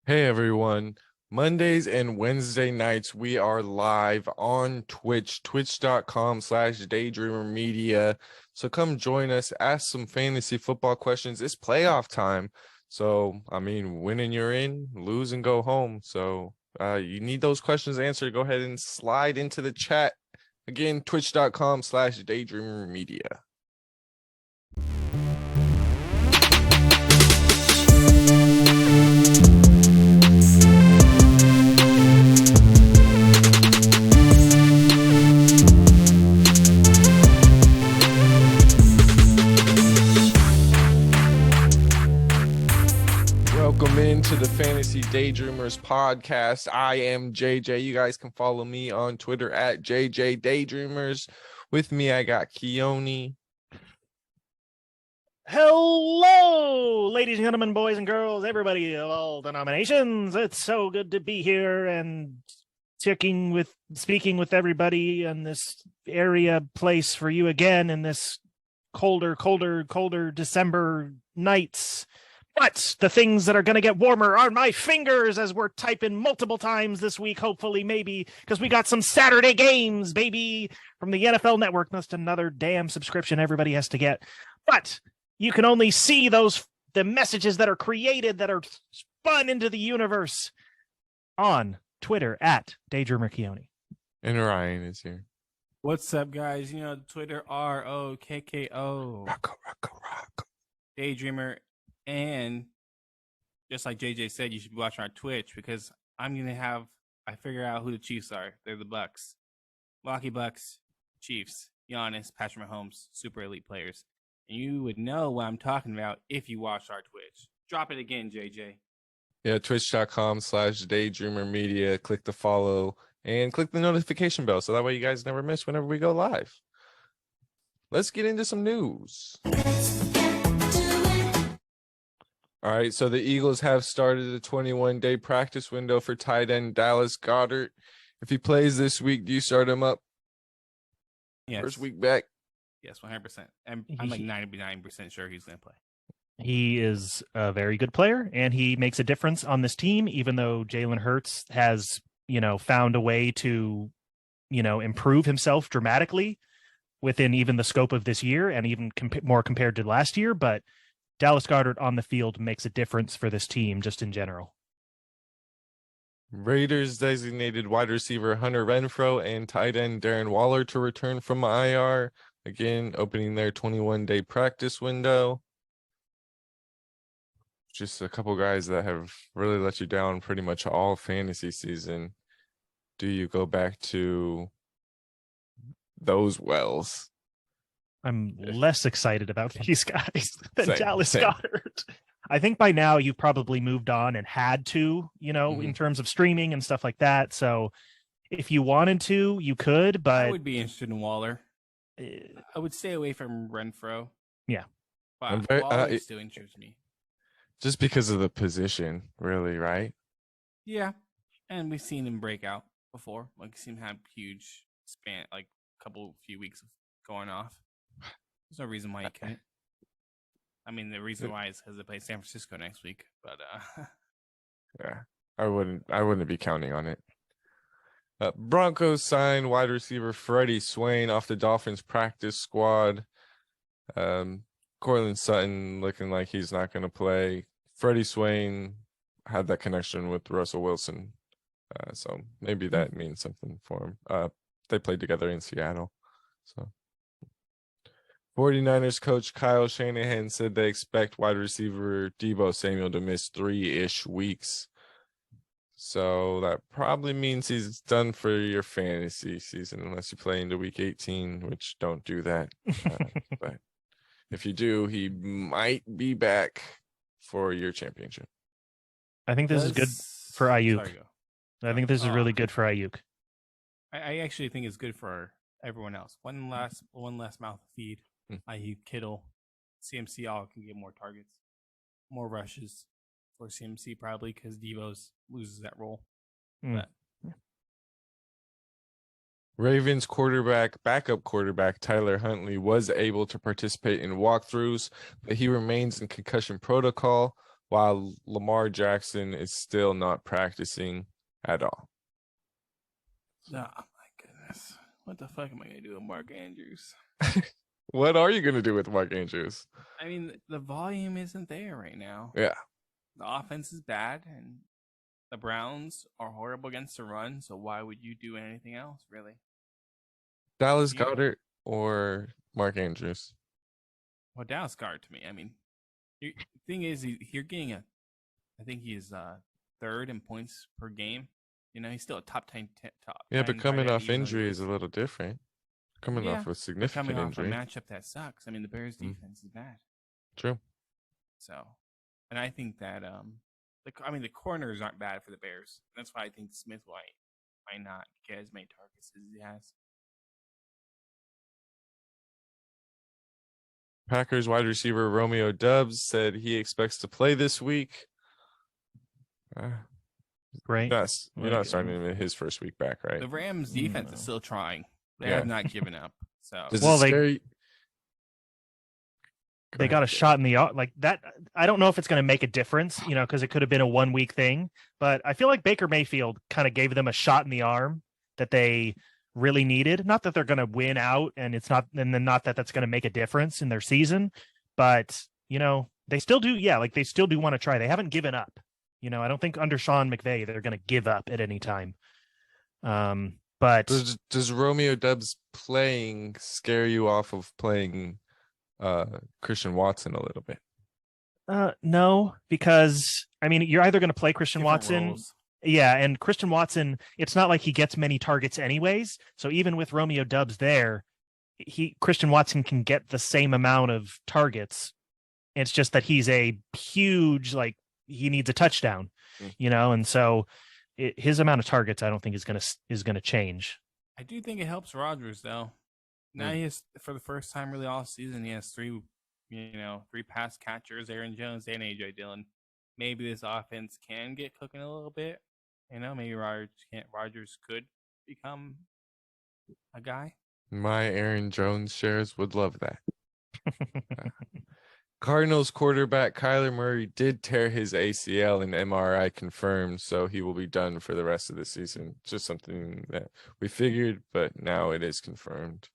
Hey everyone. Mondays and Wednesday nights, we are live on Twitch, twitch.com/Daydreamer Media. So come join us, ask some fantasy football questions. It's playoff time. So, win and you're in, lose and go home. So, you need those questions answered. Go ahead and slide into the chat. Again, twitch.com/Daydreamer Media. Welcome into the Fantasy Daydreamers podcast. I am JJ. You guys can follow me on Twitter at JJ Daydreamers. With me, I got Keone. Hello, ladies and gentlemen, boys and girls, everybody of all denominations. It's so good to be here and speaking with everybody in this area place for you again in this colder December nights. But the things that are going to get warmer are my fingers as we're typing multiple times this week, hopefully, maybe, because we got some Saturday games, baby, from the NFL Network. That's another damn subscription everybody has to get. But you can only see the messages that are created, that are spun into the universe on Twitter at Daydreamer Keone. And Ryan is here. What's up, guys? You know, Twitter, ROKKO. Rocco. Daydreamer. And just like JJ said, you should be watching our Twitch because I figure out who the Chiefs are. They're the Bucks. Milwaukee Bucks, Chiefs, Giannis, Patrick Mahomes, super elite players. And you would know what I'm talking about if you watched our Twitch. Drop it again, JJ. Yeah, twitch.com/Daydreamer Media. Click the follow and click the notification bell so that way you guys never miss whenever we go live. Let's get into some news. All right, so the Eagles have started the 21-day practice window for tight end Dallas Goedert. If he plays this week, do you start him up? Yes. First week back? Yes, 100%. I'm like 99% sure he's going to play. He is a very good player, and he makes a difference on this team, even though Jalen Hurts has, found a way to, improve himself dramatically within even the scope of this year and even more compared to last year. But Dallas Goedert on the field makes a difference for this team just in general. Raiders designated wide receiver Hunter Renfrow and tight end Darren Waller to return from IR. Again, opening their 21-day practice window. Just a couple guys that have really let you down pretty much all fantasy season. Do you go back to those wells? I'm less excited about these guys than Dallas Same. Goedert. I think by now you've probably moved on and had to, in terms of streaming and stuff like that. So if you wanted to, you could, but I would be interested in Waller. I would stay away from Renfro. Yeah. But Waller still interests me. Just because of the position, really, right? Yeah. And we've seen him break out before. Like, we've seen him have huge span, like few weeks of going off. There's no reason why you can't. I mean, the reason why is because they play San Francisco next week. But yeah, I wouldn't be counting on it. Broncos signed wide receiver Freddie Swain off the Dolphins practice squad. Courtland Sutton looking like he's not going to play. Freddie Swain had that connection with Russell Wilson, so maybe that means something for him. They played together in Seattle, so. 49ers coach Kyle Shanahan said they expect wide receiver Deebo Samuel to miss 3-ish weeks. So that probably means he's done for your fantasy season unless you play into week 18, which don't do that. But if you do, he might be back for your championship. I think this is good for Ayuk. I think this is really good for Ayuk. I actually think it's good for everyone else. One last mouth to feed. Ayuk, Kittle, CMC all can get more targets, more rushes for CMC probably because Devo's loses that role. But Ravens backup quarterback Tyler Huntley was able to participate in walkthroughs, but he remains in concussion protocol. while Lamar Jackson is still not practicing at all. Oh my goodness. What the fuck am I gonna do with Mark Andrews? What are you going to do with Mark Andrews? I mean, the volume isn't there right now. Yeah. The offense is bad, and the Browns are horrible against the run. So why would you do anything else, really? Dallas Yeah. Goedert or Mark Andrews? Well, Dallas Goedert to me. I mean, the thing is, you're getting I think he's third in points per game. You know, he's still a top 10 top. Yeah, 10 but tight coming end off usually injury is is. a little different. Coming off a But significant coming off injury. a matchup that sucks. I mean, the Bears defense is bad. True. So, and I think that the corners aren't bad for the Bears. That's why I think Smith White might not get as many targets as he has. Packers wide receiver Romeo Doubs said he expects to play this week. Great. Yes, you're not starting him in his first week back, right? The Rams defense is still trying. They Yeah. have not given up. So Does Well, it scare you? they got a shot in the like that. I don't know if it's going to make a difference, you know, because it could have been a 1 week thing. But I feel like Baker Mayfield kind of gave them a shot in the arm that they really needed. Not that they're going to win out, and it's not, and then not that that's going to make a difference in their season, but you know, they still do. Yeah, like they still do want to try. They haven't given up. You know, I don't think under Sean McVay they're going to give up at any time. But does Romeo Doubs playing scare you off of playing Christian Watson a little bit? no, because I mean, you're either going to play Christian different Watson. roles. Yeah, and Christian Watson, it's not like he gets many targets anyways. So even with Romeo Doubs there, Christian Watson can get the same amount of targets. It's just that he's a huge, like, he needs a touchdown, you know, and so his amount of targets I don't think is gonna change. I do think it helps Rodgers though. Now he has, for the first time really all season, he has three pass catchers, Aaron Jones and AJ Dillon. Maybe this offense can get cooking a little bit. You know, maybe Rodgers could become a guy. My Aaron Jones shares would love that. Cardinals quarterback Kyler Murray did tear his ACL and MRI confirmed, so he will be done for the rest of the season. Just something that we figured, but now it is confirmed.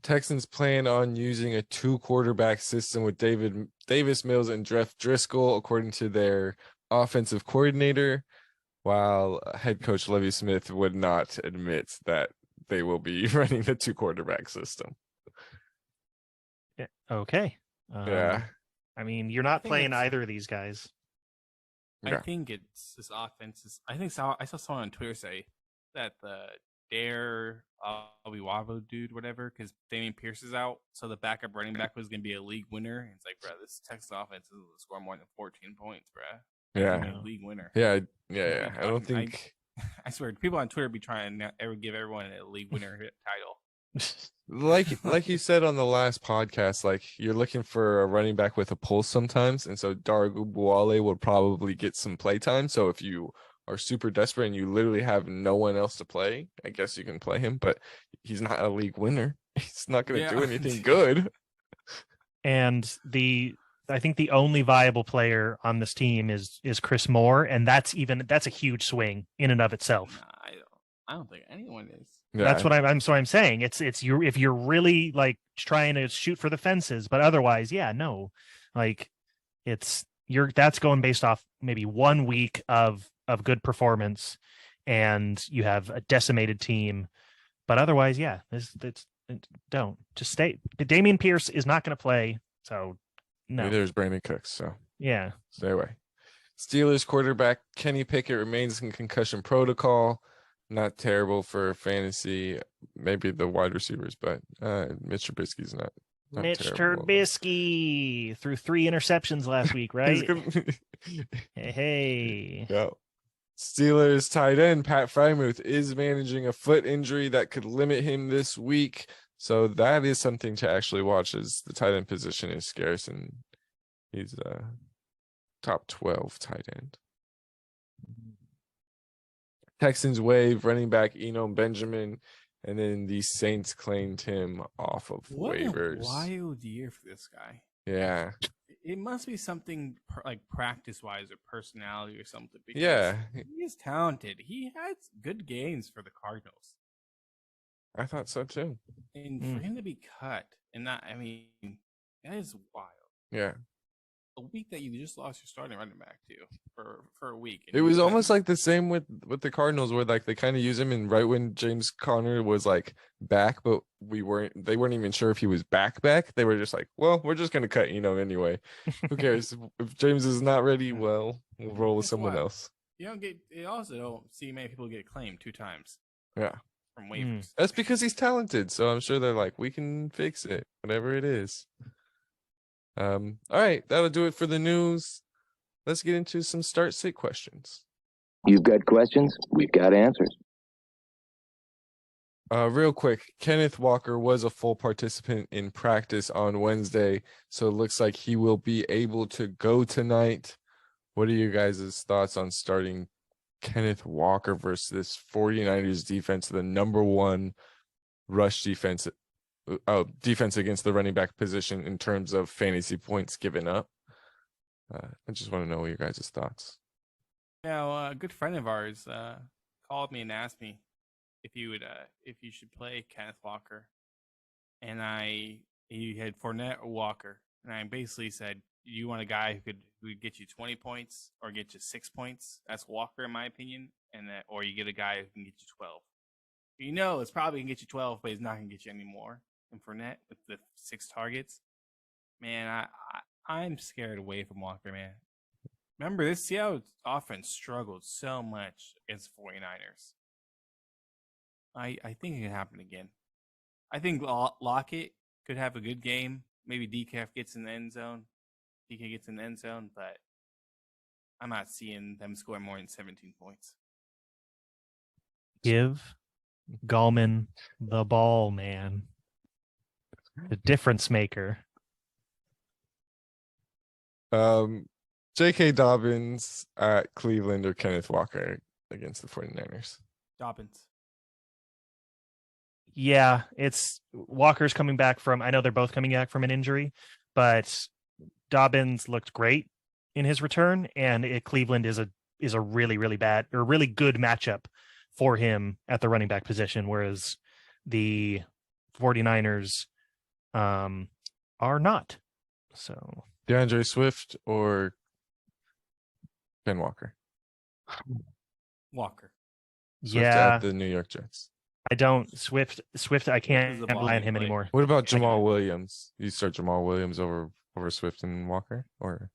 Texans plan on using a 2-quarterback system with Davis Mills and Jeff Driscoll, according to their offensive coordinator, while head coach Lovie Smith would not admit that they will be running the 2-quarterback system. Yeah. Okay. Yeah. I mean, you're not playing either of these guys. I think it's this offense. I saw someone on Twitter say that the Dare Obiwabo dude, whatever, because Damian Pierce is out, so the backup running back was going to be a league winner. And it's like, bro, this Texas offense is going to score more than 14 points, bro. Yeah. League winner. Yeah. I don't think. I swear, people on Twitter be trying to give everyone a league winner title. Like you said on the last podcast, like you're looking for a running back with a pulse sometimes, and so Dargu Buale would probably get some play time. So if you are super desperate and you literally have no one else to play, I guess you can play him, but he's not a league winner. He's not going to do anything good. And I think the only viable player on this team is Chris Moore, and that's a huge swing in and of itself. Nah, I don't think anyone is. Yeah. That's what I'm saying. It's you if you're really like trying to shoot for the fences, but otherwise, yeah, no. Like that's going based off maybe 1 week of good performance, and you have a decimated team. But otherwise, yeah, don't just stay. Damian Pierce is not going to play, so no. Neither is Brandon Cooks, so yeah, stay away. Steelers quarterback Kenny Pickett remains in concussion protocol. Not terrible for fantasy, maybe the wide receivers, but Mitch Trubisky's not Mitch terrible. Trubisky threw 3 interceptions last week, right? Hey. Yeah. Steelers tight end Pat Freiermuth is managing a foot injury that could limit him this week, so that is something to actually watch, as the tight end position is scarce, and he's top 12 tight end. Texans waive running back Eno Benjamin, and then the Saints claimed him off of waivers. What a wild year for this guy. Yeah. It must be something like practice wise or personality or something. Because Yeah, he is talented. He had good games for the Cardinals, I thought so too. and for him to be cut and not, I mean, that is wild. Yeah. A week that you just lost your starting running back to for a week. And It you was cut almost him. like the same with the Cardinals, where like they kind of use him, and right when James Conner was like back, but they weren't even sure if he was back. They were just like, well, we're just gonna cut anyway. Who cares if James is not ready? Well, we'll roll with Guess someone what? else. You don't get. You also don't see many people get claimed 2 times Yeah, from waivers. that's because he's talented. So I'm sure they're like, we can fix it, whatever it is. All right, that'll do it for the news. Let's get into some start sit questions. You've got questions, we've got answers. Real quick, Kenneth Walker was a full participant in practice on Wednesday, so it looks like he will be able to go tonight. What are you guys' thoughts on starting Kenneth Walker versus this 49ers defense, the number one rush defense, defense against the running back position in terms of fantasy points given up? I just want to know what your guys' thoughts. Now, a good friend of ours called me and asked me if you should play Kenneth Walker, and he had Fournette or Walker, and I basically said, you want a guy who could get you 20 points or get you 6 points? That's Walker, in my opinion, or you get a guy who can get you 12. It's probably gonna get you 12, but he's not gonna get you any more. And Fournette with the 6 targets, man, I'm scared away from Walker, man. Remember, this Seattle offense struggled so much against 49ers. I think it could happen again. I think Lockett could have a good game. Maybe DK gets in the end zone, but I'm not seeing them score more than 17 points. Give Gallman the ball, man. The difference maker. J.K. Dobbins at Cleveland or Kenneth Walker against the 49ers? Dobbins. Yeah, it's Walker's coming back from, I know they're both coming back from an injury, but Dobbins looked great in his return, and Cleveland is a really, really bad or really good matchup for him at the running back position, whereas the 49ers are not. So DeAndre Swift or Ken Walker? Walker. Swift yeah, at the New York Jets. I don't Swift. I can't rely on him play. anymore. What about Jamal Williams? You start Jamal Williams over Swift and Walker, or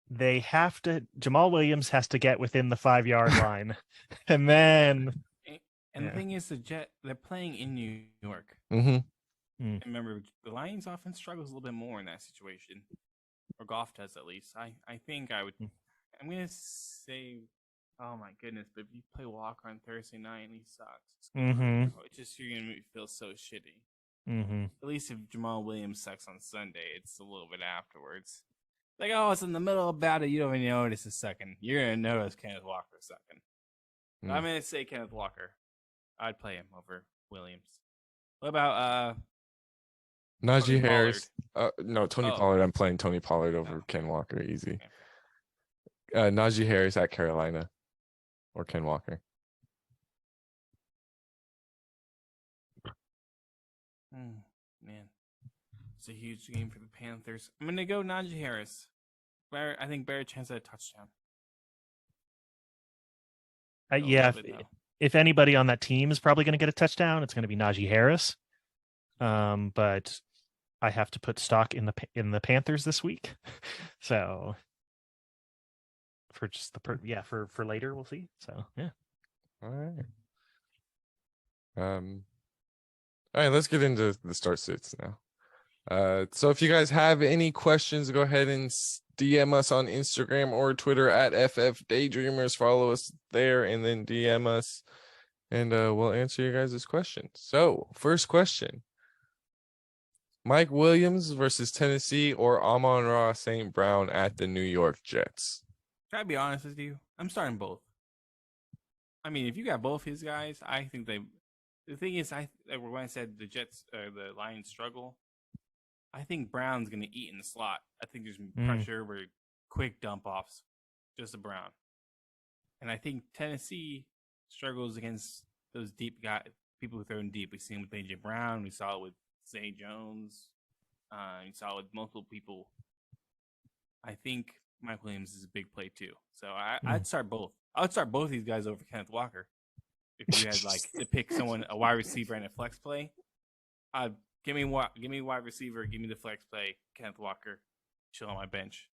They have to. Jamal Williams has to get within the 5-yard line, and then. And the thing is, they're playing in New York. Mm-hmm. And remember, the Lions' offense struggles a little bit more in that situation, or Goff does at least. I think I would. I'm gonna say, oh my goodness! But if you play Walker on Thursday night and he sucks, it's just you're gonna feel so shitty. At least if Jamal Williams sucks on Sunday, it's a little bit afterwards. Like, oh, it's in the middle about it. You don't even notice a second. You're gonna notice Kenneth Walker a second. I'm gonna say Kenneth Walker. I'd play him over Williams. What about Najee Harris? No, Tony Oh. Pollard. I'm playing Tony Pollard over Ken Walker. Easy. Najee Harris at Carolina or Ken Walker? Man, it's a huge game for the Panthers. I'm gonna go Najee Harris. I think better chance at a touchdown. Yeah, if anybody on that team is probably going to get a touchdown, it's going to be Najee Harris. But I have to put stock in the Panthers this week, so for just for later we'll see. So yeah. All right. All right, let's get into the start sits now. So if you guys have any questions, go ahead and DM us on Instagram or Twitter at FF Daydreamers. Follow us there and then DM us, and we'll answer your guys' questions. So first question: Mike Williams versus Tennessee or Amon-Ra St. Brown at the New York Jets? Can I be honest with you? I'm starting both. I mean, if you got both his guys, I think they. The thing is, when I said the Lions struggle, I think Brown's going to eat in the slot. I think there's pressure where quick dump offs, just a Brown. And I think Tennessee struggles against those deep guys, people who throw in deep. We've seen it with A.J. Brown. We saw it with Zay Jones. We saw it with multiple people. I think Mike Williams is a big play too. So I'd start both. I would start both these guys over Kenneth Walker. If you had to pick someone, a wide receiver and a flex play, give me wide receiver, give me the flex play, Kenneth Walker, chill on my bench.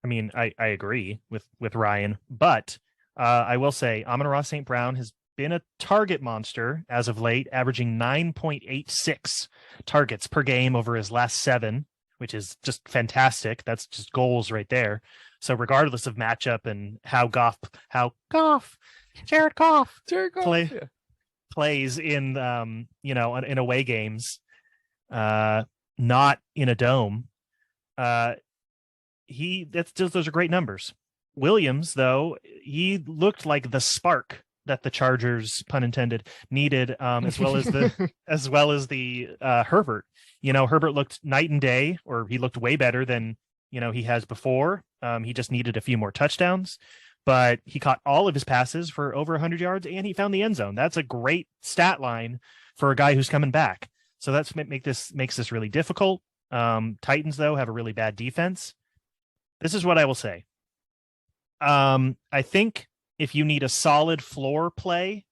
I mean, I agree with Ryan, but I will say Amon-Ra St. Brown has been a target monster as of late, averaging 9.86 targets per game over his last 7, which is just fantastic. That's just goals right there. So regardless of matchup and how Jared Goff plays in in away games, not in a dome, those are great numbers. Williams, though, he looked like the spark that the Chargers, pun intended, needed, as well as the Herbert. Herbert looked night and day, or he looked way better than he has before. He just needed a few more touchdowns, but he caught all of his passes for over 100 yards, and he found the end zone. That's a great stat line for a guy who's coming back. So that's makes this really difficult. Titans, though, have a really bad defense. This is what I will say. I think if you need a solid floor play,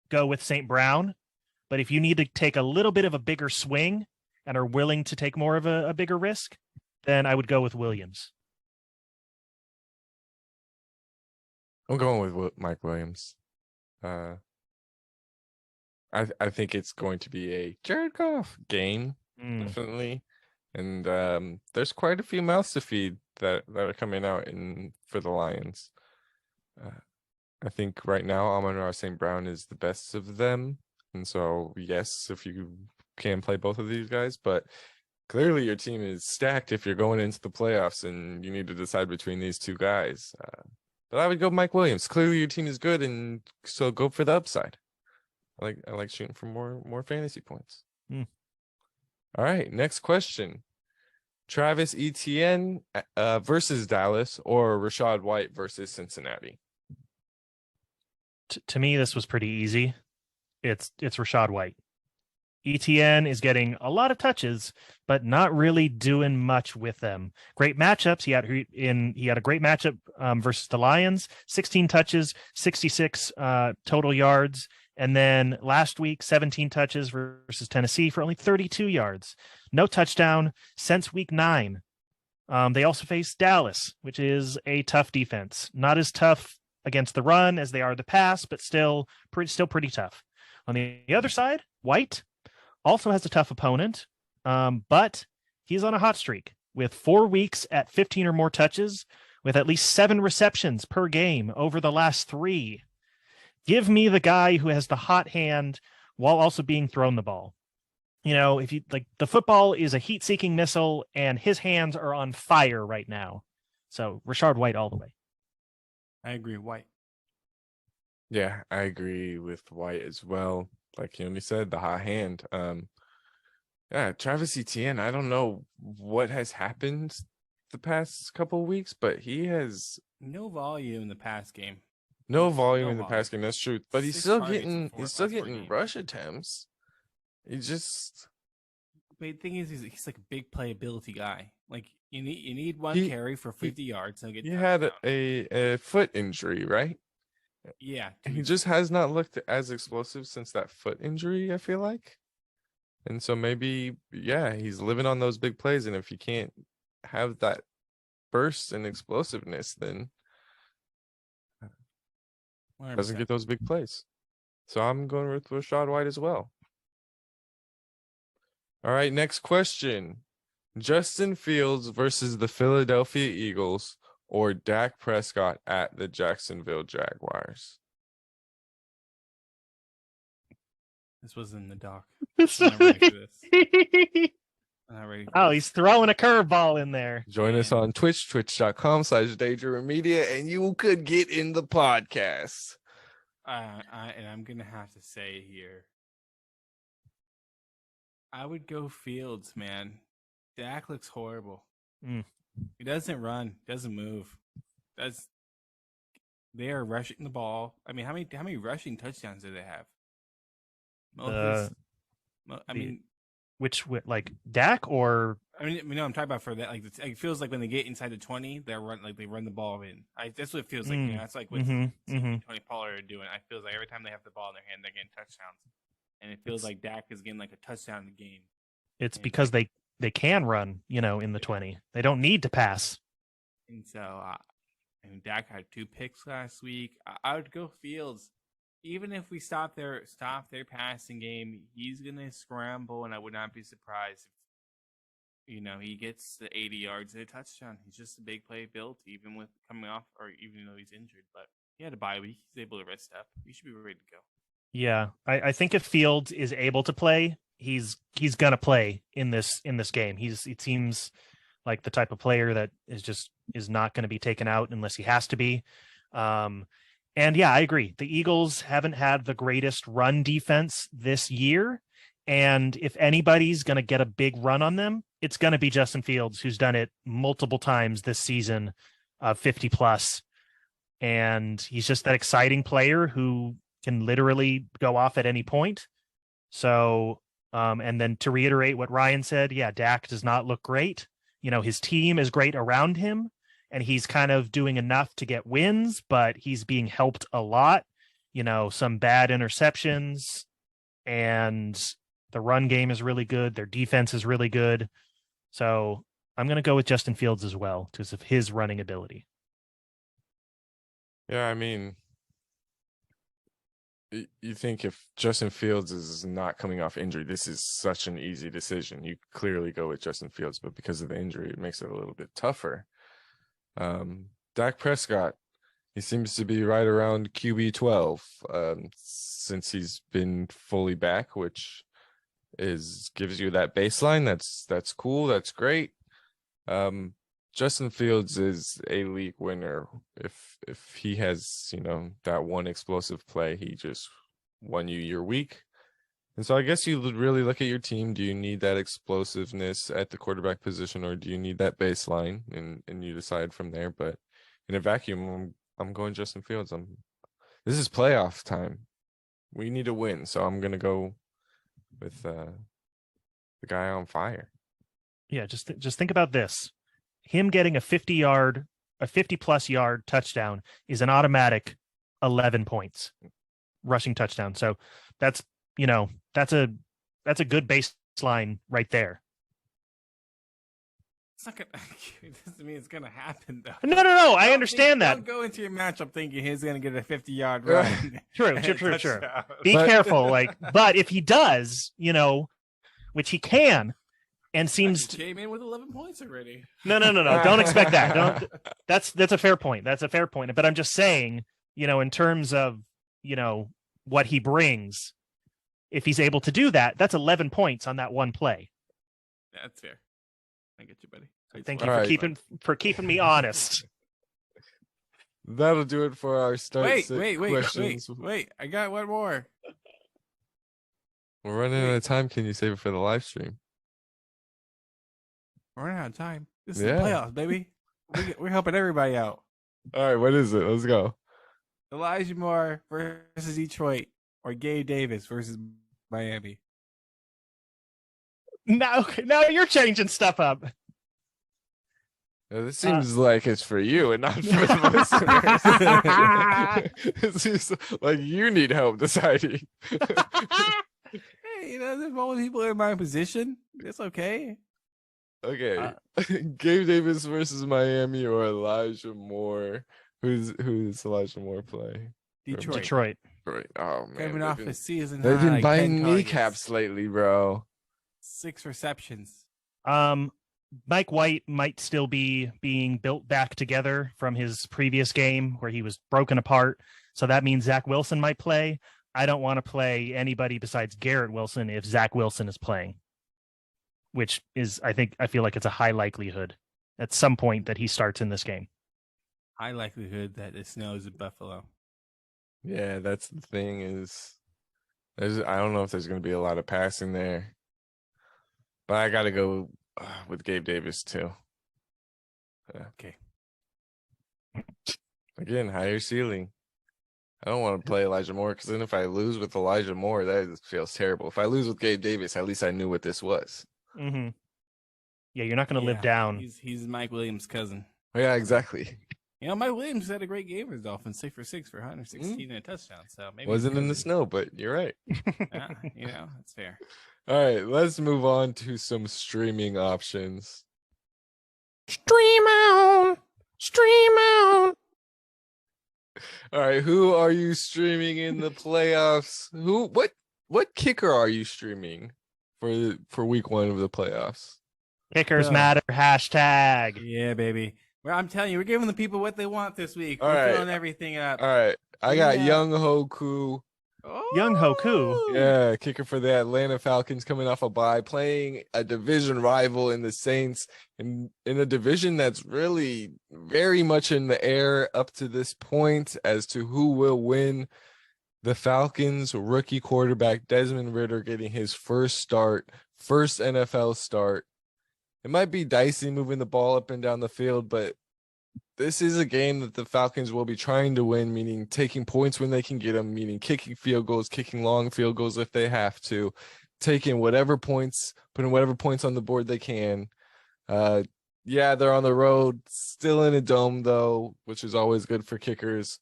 go with St. Brown. But if you need to take a little bit of a bigger swing and are willing to take more of a bigger risk, then I would go with Williams. I'm going with Mike Williams. I think it's going to be a Jared Goff game, definitely. And there's quite a few mouths to feed that are coming out for the Lions. I think right now Amon-Ra St. Brown is the best of them. And so, yes, if you can play both of these guys, but clearly your team is stacked if you're going into the playoffs and you need to decide between these two guys. But I would go Mike Williams. Clearly your team is good, and so go for the upside. I like shooting for more fantasy points. All right, next question. Travis Etienne versus Dallas, or Rachaad White versus Cincinnati? To me, this was pretty easy. It's Rachaad White. Etienne is getting a lot of touches, but not really doing much with them. Great matchups. He had a great matchup versus the Lions. 16 touches, 66 total yards. And then last week, 17 touches versus Tennessee for only 32 yards. No touchdown since week 9. They also faced Dallas, which is a tough defense. Not as tough against the run as they are the pass, but still pretty tough. On the other side, White also has a tough opponent, but he's on a hot streak with 4 weeks at 15 or more touches, with at least 7 receptions per game over the last 3. Give me the guy who has the hot hand while also being thrown the ball. If you like, the football is a heat-seeking missile, and his hands are on fire right now. So Rachaad White all the way. I agree, White. Yeah, I agree with White as well. Like you said, the hot hand. Yeah, Travis Etienne, I don't know what has happened the past couple of weeks, but he has no volume in the pass game. No volume in the pass game, that's true. But he's still getting rush attempts. But the thing is, he's like a big playability guy. Like you need one carry for 50 yards. And he had a foot injury, right? Yeah. He just has not looked as explosive since that foot injury, I feel like. And so maybe, he's living on those big plays. And if he can't have that burst and explosiveness, then 100%. Doesn't get those big plays. So I'm going with Rachaad White as well. All right, next question. Justin Fields versus the Philadelphia Eagles, or Dak Prescott at the Jacksonville Jaguars? This was in the doc. I'm not ready for this. Oh, he's throwing a curveball in there. Join us on Twitch, twitch.com/DayDreamer Media, and you could get in the podcast. And I'm going to have to say here, I would go Fields, man. Dak looks horrible. Mm. He doesn't run, doesn't move. Does They are rushing the ball. I mean, how many rushing touchdowns do they have? I mean, like Dak or no, I'm talking about for that. Like, it feels like when they get inside the 20, they run the ball in. That's what it feels like. That's like what Tony Pollard are doing. I feel like every time they have the ball in their hand, they're getting touchdowns, and it feels like Dak is getting like a touchdown in the game. It's because they can run, in the 20. They don't need to pass. And so, Dak had 2 picks last week. I would go Fields. Even if we stop their passing game, he's gonna scramble, and I would not be surprised if he gets the 80 yards and a touchdown. He's just a big play built, even with coming off, or even though he's injured. But he had a bye week; he's able to rest up. He should be ready to go. Yeah, I think if Fields is able to play, he's gonna play in this game. It seems like the type of player that is not going to be taken out unless he has to be. And yeah, I agree. The Eagles haven't had the greatest run defense this year. And if anybody's going to get a big run on them, it's going to be Justin Fields, who's done it multiple times this season, 50 plus. And he's just that exciting player who can literally go off at any point. So, and then to reiterate what Ryan said, yeah, Dak does not look great. His team is great around him, and he's kind of doing enough to get wins, but he's being helped a lot. Some bad interceptions, and the run game is really good. Their defense is really good. So I'm going to go with Justin Fields as well because of his running ability. Yeah, I mean, you think if Justin Fields is not coming off injury, this is such an easy decision. You clearly go with Justin Fields, but because of the injury, it makes it a little bit tougher. Dak Prescott, he seems to be right around QB 12 since he's been fully back, which gives you that baseline. That's cool. That's great. Justin Fields is a league winner. If he has, that one explosive play, he just won you your week. And so I guess you would really look at your team. Do you need that explosiveness at the quarterback position, or do you need that baseline? And you decide from there. But in a vacuum, I'm going Justin Fields. This is playoff time. We need to win. So I'm gonna go with the guy on fire. Yeah, just think about this. Him getting a 50 plus yard touchdown is an automatic 11 points rushing touchdown. So that's a good baseline right there. It's not gonna. It doesn't mean it's gonna happen though. No. I understand that. Don't go into your matchup thinking he's gonna get a 50-yard run. True. Be careful, but if he does, which he can. And seems he came in with 11 points already. No. Don't expect that. That's a fair point. But I'm just saying, in terms of, what he brings, if he's able to do that, that's 11 points on that one play. Yeah, that's fair. I get you, buddy. Thank you for keeping me honest. That'll do it for our start. Wait. I got one more. We're running out of time. Can you save it for the live stream? We're running out of time. This is the playoffs, baby. We're helping everybody out. All right, what is it? Let's go. Elijah Moore versus Detroit, or Gabe Davis versus Miami. Now you're changing stuff up. Now, this seems like it's for you and not for the listeners. It seems like you need help deciding. Hey, there's always people in my position. It's okay. Okay, Gabe Davis versus Miami or Elijah Moore. Who's Elijah Moore play? Detroit. Oh man, coming off a season. They've been biting kneecaps lately, bro. 6 receptions. Mike White might still be being built back together from his previous game where he was broken apart. So that means Zach Wilson might play. I don't want to play anybody besides Garrett Wilson if Zach Wilson is playing. Which is, I feel like it's a high likelihood at some point that he starts in this game. High likelihood that it snows in Buffalo. Yeah, that's the thing I don't know if there's going to be a lot of passing there. but I gotta go with Gabe Davis too. Okay. Again, higher ceiling. I don't want to play Elijah Moore because then if I lose with Elijah Moore, that feels terrible. If I lose with Gabe Davis, at least I knew what this was. Mm-hmm. Yeah, you're not going to live down. He's Mike Williams' cousin. Yeah, exactly. You know, Mike Williams had a great game with the Dolphins, 6 for 6 for 116 and a touchdown. So maybe wasn't in the snow, but you're right. Yeah, you know, that's fair. All right, let's move on to some streaming options. Stream on. All right, who are you streaming in the playoffs? What kicker are you streaming for week 1 of the playoffs? Kickers matter. Hashtag. Yeah, baby. Well, I'm telling you, we're giving the people what they want this week. All we're right. filling everything up. All right, I got Young Hoku. Young Hoku. Yeah, kicker for the Atlanta Falcons coming off a bye, playing a division rival in the Saints in a division that's really very much in the air up to this point as to who will win. The Falcons rookie quarterback Desmond Ridder getting his first NFL start. It might be dicey moving the ball up and down the field, but this is a game that the Falcons will be trying to win, meaning taking points when they can get them, meaning kicking field goals, kicking long field goals if they have to, taking whatever points, putting whatever points on the board they can. Yeah, they're on the road, still in a dome though, which is always good for kickers.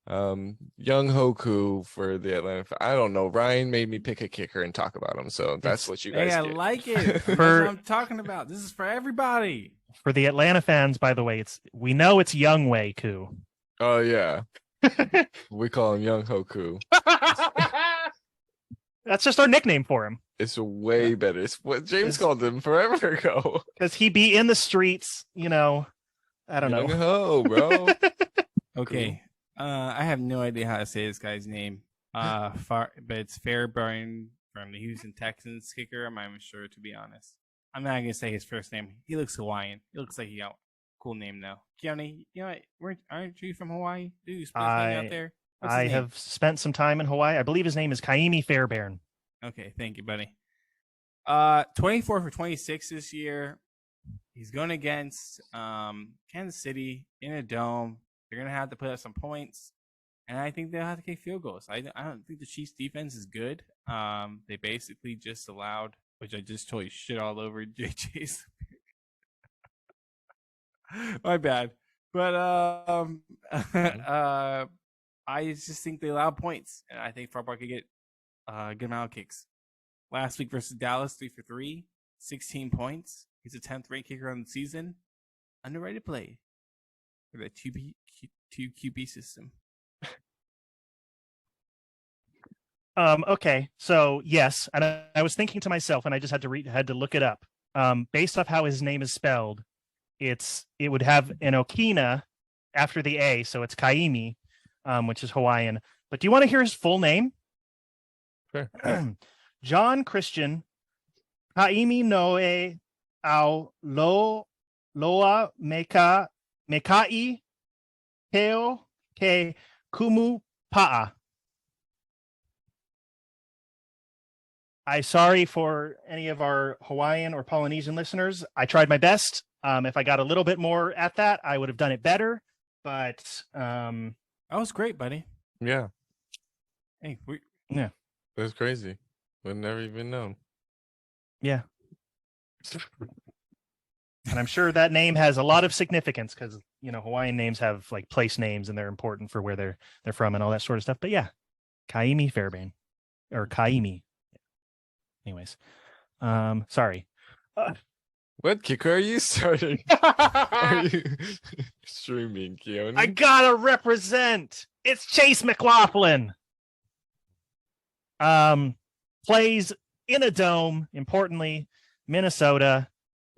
Young Hoku for the Atlanta. I don't know. Ryan made me pick a kicker and talk about him, so that's what you guys I get. like it. That's what I'm talking about. This is for everybody. For the Atlanta fans, by the way, we know it's Young Wei Koo. Oh yeah, we call him Young Hoku. That's just our nickname for him. It's way better. It's what James called him forever ago. Because he be in the streets, I don't Young know. Ho, bro. Okay. I have no idea how to say this guy's name. But it's Fairbairn from the Houston Texans kicker. I'm not even sure, to be honest. I'm not gonna say his first name. He looks Hawaiian. He looks like he got a cool name though. Keone, aren't you from Hawaii? Dude, you spent time out there. What's his I name? have spent some time in Hawaii. I believe his name is Kaimi Fairbairn. Okay, thank you, buddy. 24 for 26 this year. He's going against Kansas City in a dome. They're gonna have to put up some points, and I think they'll have to kick field goals. I don't think the Chiefs' defense is good. They basically just allowed, which I just totally shit all over JJ's. My bad, but I just think they allow points, and I think Farbar could get a good amount of kicks. Last week versus Dallas, 3 for 3, 16 points. He's a 10th ranked kicker on the season. Underrated play for the 2 QB system. Okay, so yes, and I was thinking to myself, and I just had to look it up. Based off how his name is spelled, it would have an Okina after the A, so it's Kaimi, which is Hawaiian. But do you want to hear his full name? Sure. John Christian Kaimi Noe Au Loa Mekai Keo Ke Kumu Pa'a. I'm sorry for any of our Hawaiian or Polynesian listeners. I tried my best. If I got a little bit more at that, I would have done it better. But that was great, buddy. Yeah, Hey, that's crazy. Would never even known. yeah. And I'm sure that name has a lot of significance because Hawaiian names have like place names and they're important for where they're from and all that sort of stuff. But yeah, Kaimi Fairbairn or Kaimi. Anyways, sorry. What kicker are you starting? Are you streaming, Keone? I gotta represent. It's Chase McLaughlin. Plays in a dome. Importantly, Minnesota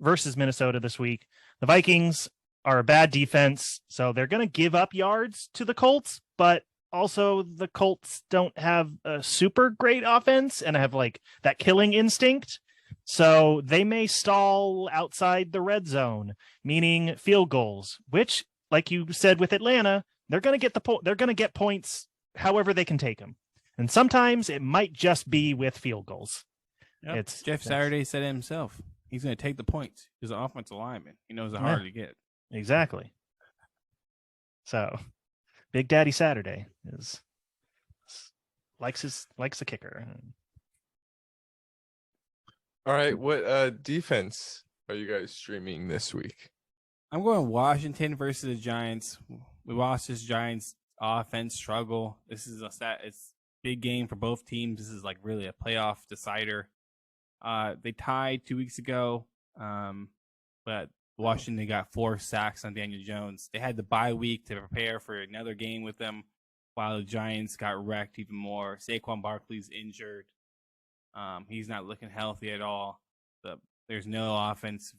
versus Minnesota this week. The Vikings are a bad defense, so they're going to give up yards to the Colts, but also the Colts don't have a super great offense and have like that killing instinct. So they may stall outside the red zone, meaning field goals, which, like you said with Atlanta, they're going to get they're going to get points however they can take them. And sometimes it might just be with field goals. Yep. It's Jeff that's- Saturday said it himself. He's going to take the points. He's an offensive lineman. He knows how hard to get. Exactly. So, Big Daddy Saturday likes a kicker. All right, what defense are you guys streaming this week? I'm going Washington versus the Giants. We watched this Giants offense struggle. This is it's a big game for both teams. This is like really a playoff decider. They tied 2 weeks ago, but Washington got 4 sacks on Daniel Jones. They had the bye week to prepare for another game with them, while the Giants got wrecked even more. Saquon Barkley's injured. He's not looking healthy at all. There's no offense.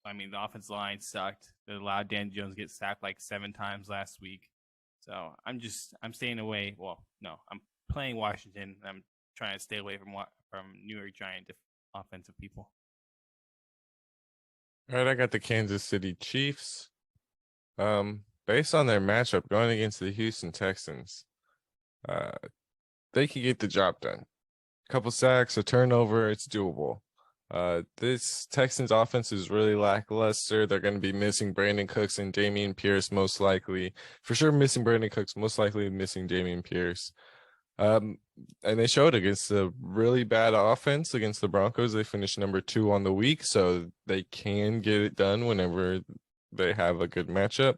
I mean, the offensive line sucked. They allowed Dan Jones to get sacked like 7 times last week. So I'm staying away. Well, no, I'm playing Washington. I'm trying to stay away from New York Giant offensive people. All right, I got the Kansas City Chiefs. Based on their matchup going against the Houston Texans, they can get the job done. A couple sacks, a turnover, it's doable. This Texans offense is really lackluster. They're going to be missing Brandon Cooks and Dameon Pierce most likely. For sure missing Brandon Cooks, most likely missing Dameon Pierce. And they showed against a really bad offense against the Broncos. They finished number 2 on the week, so they can get it done whenever they have a good matchup.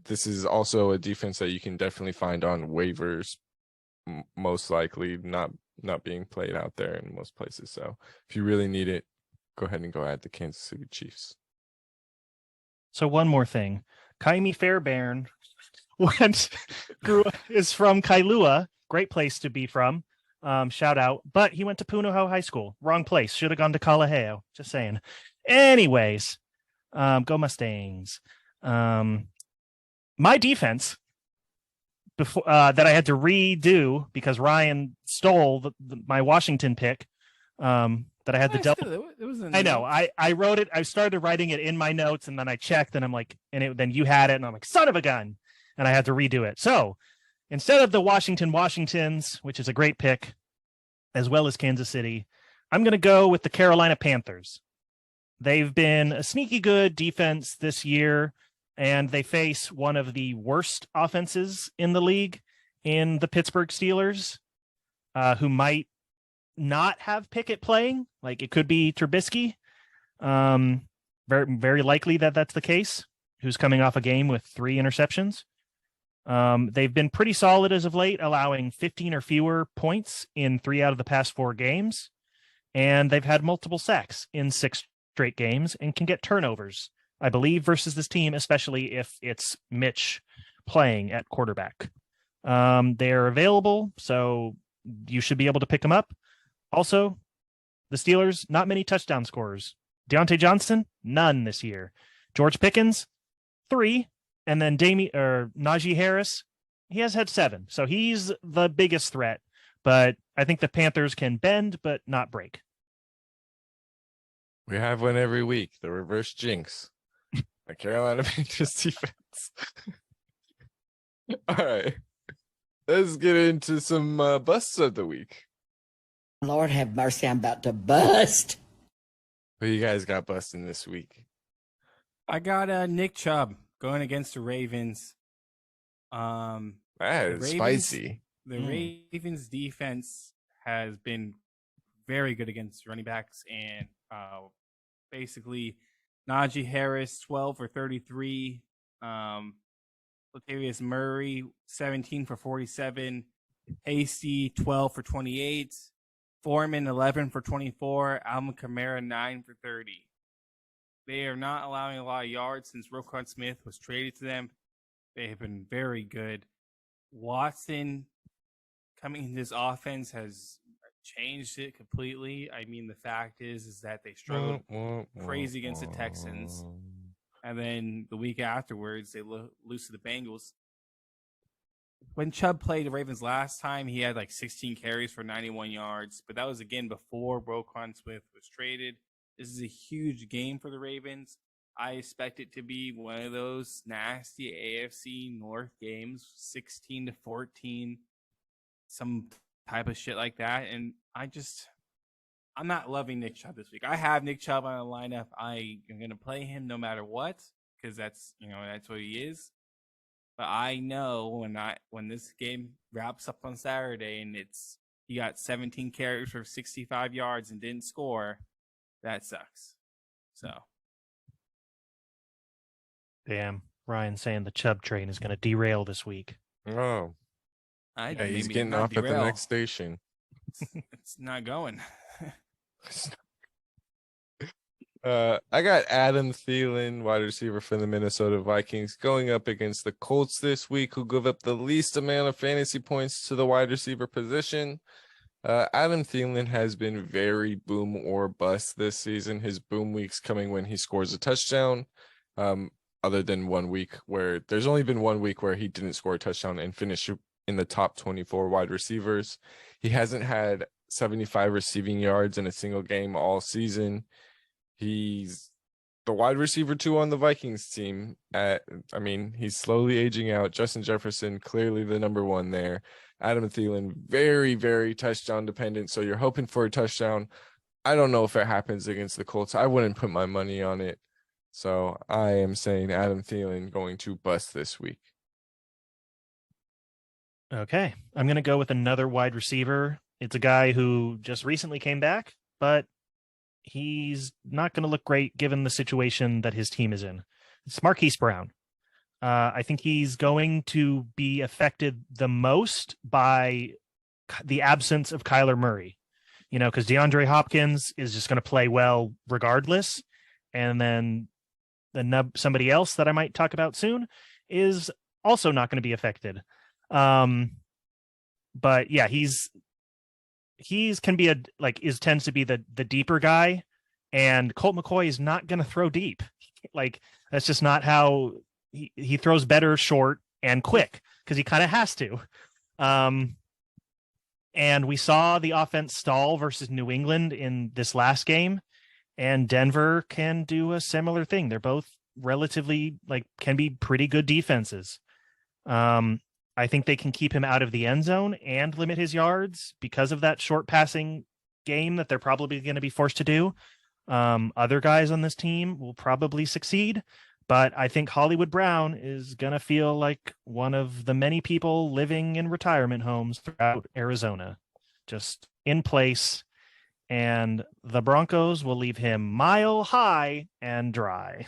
This is also a defense that you can definitely find on waivers, most likely not being played out there in most places. So if you really need it, go ahead and go at the Kansas City Chiefs. So one more thing, Kaimi Fairbairn is from Kailua, great place to be from. Shout out, but he went to Punahou High School, wrong place. Should have gone to Kalaheo. Just saying. Anyways, go Mustangs. My defense before that I had to redo because Ryan stole my Washington pick. That I had I know. I wrote it. I started writing it in my notes, and then I checked, and I'm like, then you had it, and I'm like, son of a gun, and I had to redo it. So instead of the Washingtons, which is a great pick, as well as Kansas City, I'm going to go with the Carolina Panthers. They've been a sneaky good defense this year, and they face one of the worst offenses in the league in the Pittsburgh Steelers, who might not have Pickett playing. Like, it could be Trubisky. Very, very likely that that's the case, who's coming off a game with 3 interceptions. They've been pretty solid as of late, allowing 15 or fewer points in 3 out of the past 4 games. And they've had multiple sacks in 6 straight games and can get turnovers, I believe, versus this team, especially if it's Mitch playing at quarterback. They're available, so you should be able to pick them up. Also, the Steelers, not many touchdown scorers. Deontay Johnson, none this year. George Pickens, 3. And then Najee Harris, he has had 7. So he's the biggest threat. But I think the Panthers can bend, but not break. We have one every week, the reverse jinx. The Carolina Panthers defense. All right. Let's get into some busts of the week. Lord have mercy, I'm about to bust. Who you guys got busting this week? I got Nick Chubb going against the Ravens. That is spicy. The Ravens defense has been very good against running backs, and basically Najee Harris 12 for 33, Latavius Murray 17 for 47, Hasty 12 for 28, Foreman 11 for 24, Alvin Kamara 9 for 30. They are not allowing a lot of yards since Roquan Smith was traded to them. They have been very good. Watson coming into this offense has changed it completely. I mean, the fact is that they struggled crazy against the Texans. And then the week afterwards, they lose to the Bengals. When Chubb played the Ravens last time, he had like 16 carries for 91 yards. But that was, again, before Roquan Smith was traded. This is a huge game for the Ravens. I expect it to be one of those nasty AFC North games, 16-14, some type of shit like that. And I'm not loving Nick Chubb this week. I have Nick Chubb on the lineup. I am going to play him no matter what because that's what he is. But I know when this game wraps up on Saturday and he got 17 carries for 65 yards and didn't score, that sucks. So, Damn, Ryan saying the Chubb train is going to derail this week. Oh, yeah, he's getting off at the next station. It's not going. I got Adam Thielen, wide receiver for the Minnesota Vikings, going up against the Colts this week, who give up the least amount of fantasy points to the wide receiver position. Adam Thielen has been very boom or bust this season. His boom weeks coming when he scores a touchdown. Other than 1 week where there's only been 1 week where he didn't score a touchdown and finish in the top 24 wide receivers. He hasn't had 75 receiving yards in a single game all season. He's the wide receiver 2 on the Vikings team. He's slowly aging out. Justin Jefferson, clearly the number 1 there. Adam Thielen, very, very touchdown dependent. So you're hoping for a touchdown. I don't know if it happens against the Colts. I wouldn't put my money on it. So I am saying Adam Thielen going to bust this week. Okay, I'm going to go with another wide receiver. It's a guy who just recently came back, but he's not going to look great given the situation that his team is in. It's Marquise Brown. I think he's going to be affected the most by the absence of Kyler Murray, because DeAndre Hopkins is just going to play well regardless. And then somebody else that I might talk about soon is also not going to be affected. But yeah, he's tends to be the deeper guy, and Colt McCoy is not going to throw deep. That's just not how he throws better short and quick because he kind of has to. And we saw the offense stall versus New England in this last game, and Denver can do a similar thing. They're both relatively can be pretty good defenses. I think they can keep him out of the end zone and limit his yards because of that short passing game that they're probably going to be forced to do. Other guys on this team will probably succeed, but I think Hollywood Brown is going to feel like one of the many people living in retirement homes throughout Arizona, just in place, and the Broncos will leave him mile high and dry.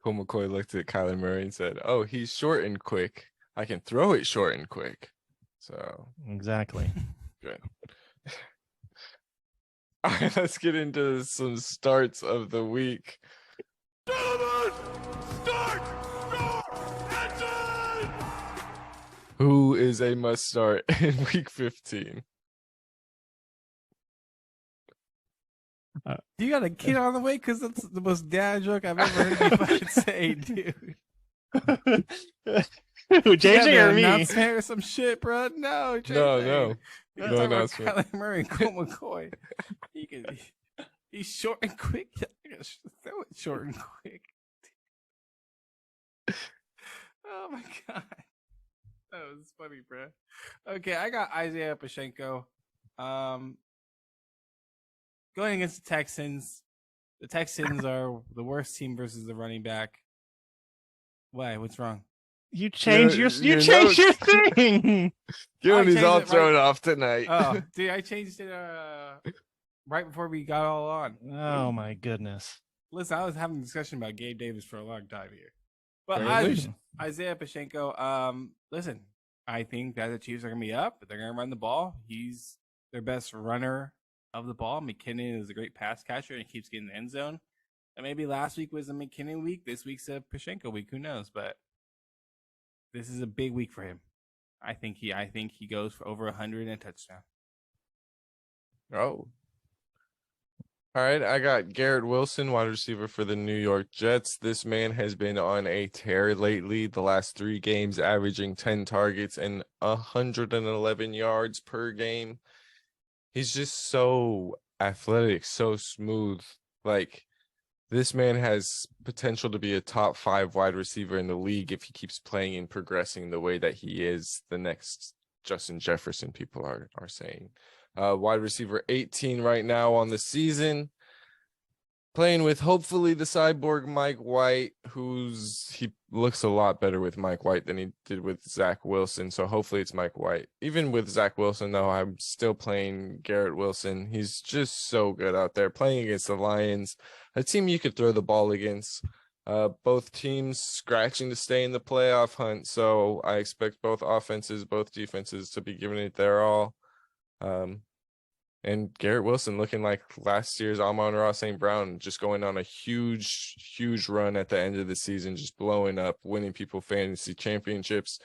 Colt McCoy looked at Kyler Murray and said, "Oh, he's short and quick. I can throw it short and quick." So exactly. Good. All right, let's get into some starts of the week. Who is a must start in week 15? You got a kid on the way? Because that's the most dad joke I've ever heard you fucking say, dude. Who, JJ or me? Announcement or some shit, bro? No, JJ. No announcement. Kyler Murray and Colt McCoy. He's short and quick. Throw it short and quick. Oh my god, that was funny, bro. Okay, I got Isaiah Pacheco. Going against the Texans. The Texans are the worst team versus the running back. Why? What's wrong? You changed your thing. He's all thrown off tonight. Oh, dude, I changed it right before we got all on. Oh my goodness. Listen, I was having a discussion about Gabe Davis for a long time here. But Isaiah Pacheco, listen, I think that the Chiefs are going to be up. They're going to run the ball. He's their best runner of the ball. McKinnon is a great pass catcher and he keeps getting the end zone. And maybe last week was a McKinnon week. This week's a Pacheco week. Who knows? But this is a big week for him. I think he goes for over 100 and a touchdown. Oh. All right, I got Garrett Wilson, wide receiver for the New York Jets. This man has been on a tear lately. The last 3 games, averaging 10 targets and 111 yards per game. He's just so athletic, so smooth. This man has potential to be a top 5 wide receiver in the league if he keeps playing and progressing the way that he is. The next Justin Jefferson, people are saying. wide receiver 18 right now on the season. Playing with hopefully the cyborg Mike White, he looks a lot better with Mike White than he did with Zach Wilson. So hopefully it's Mike White. Even with Zach Wilson, though, I'm still playing Garrett Wilson. He's just so good out there playing against the Lions, a team you could throw the ball against. Both teams scratching to stay in the playoff hunt. So I expect both offenses, both defenses to be giving it their all. And Garrett Wilson looking like last year's Amon-Ra St. Brown, just going on a huge run at the end of the season, just blowing up, winning people fantasy championships.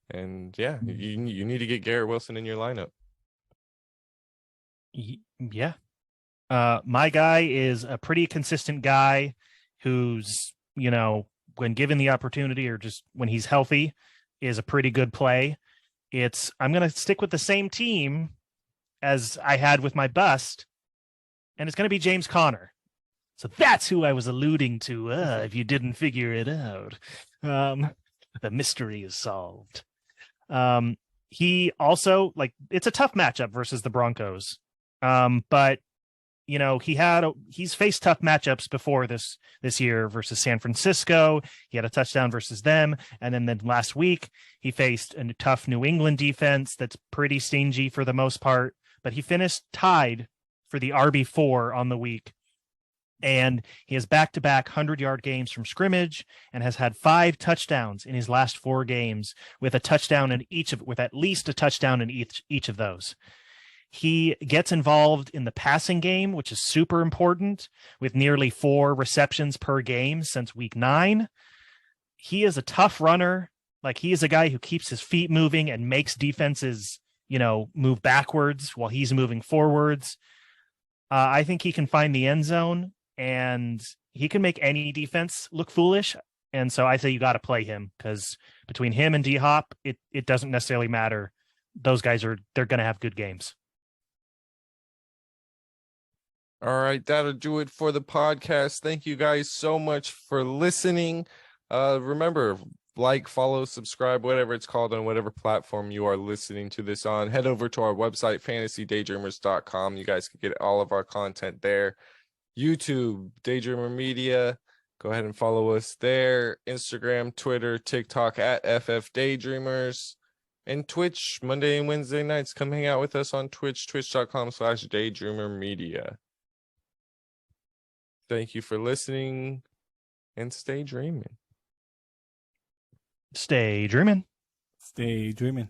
And yeah, you need to get Garrett Wilson in your lineup. Yeah. My guy is a pretty consistent guy who's, when given the opportunity or just when he's healthy, is a pretty good play. I'm going to stick with the same team as I had with my bust, and it's going to be James Conner. So that's who I was alluding to, if you didn't figure it out. The mystery is solved. He also, it's a tough matchup versus the Broncos. But, he's faced tough matchups before this year versus San Francisco. He had a touchdown versus them. And then last week, he faced a tough New England defense that's pretty stingy for the most part. But he finished tied for the RB4 on the week. And he has back-to-back 100-yard games from scrimmage and has had 5 touchdowns in his last 4 games with at least a touchdown in each of those. He gets involved in the passing game, which is super important, with nearly 4 receptions per game since week 9. He is a tough runner. He is a guy who keeps his feet moving and makes defenses move backwards while he's moving forwards. I think he can find the end zone and he can make any defense look foolish. And so I say you got to play him, because between him and D-Hop, it doesn't necessarily matter. Those guys they're going to have good games. All right, that'll do it for the podcast. Thank you guys so much for listening. Remember, follow, subscribe, whatever it's called on whatever platform you are listening to this on. Head over to our website, fantasydaydreamers.com. You guys can get all of our content there. YouTube, Daydreamer Media. Go ahead and follow us there. Instagram, Twitter, TikTok at FF Daydreamers. And Twitch, Monday and Wednesday nights. Come hang out with us on Twitch, twitch.com/daydreamermedia. Thank you for listening and stay dreaming. Stay dreaming. Stay dreaming.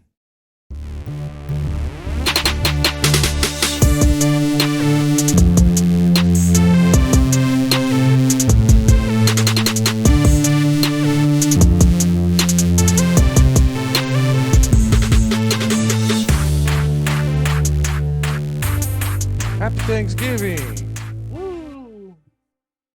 Happy Thanksgiving.